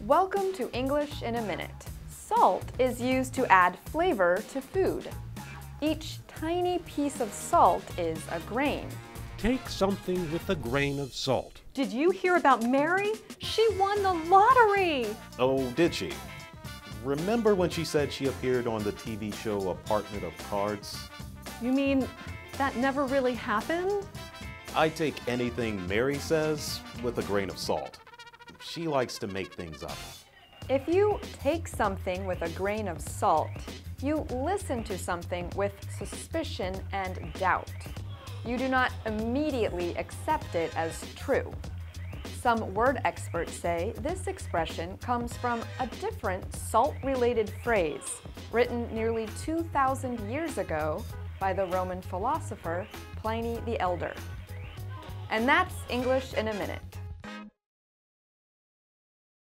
Welcome to English in a Minute. Salt is used to add flavor to food. Each tiny piece of salt is a grain. Take something with a grain of salt. Did you hear about Mary? She won the lottery! Oh, did she? Remember when she said she appeared on the TV show Apartment of Cards? You mean that never really happened? I take anything Mary says with a grain of salt. She likes to make things up. If you take something with a grain of salt, you listen to something with suspicion and doubt. You do not immediately accept it as true. Some word experts say this expression comes from a different salt-related phrase written nearly 2,000 years ago by the Roman philosopher Pliny the Elder. And that's English in a Minute.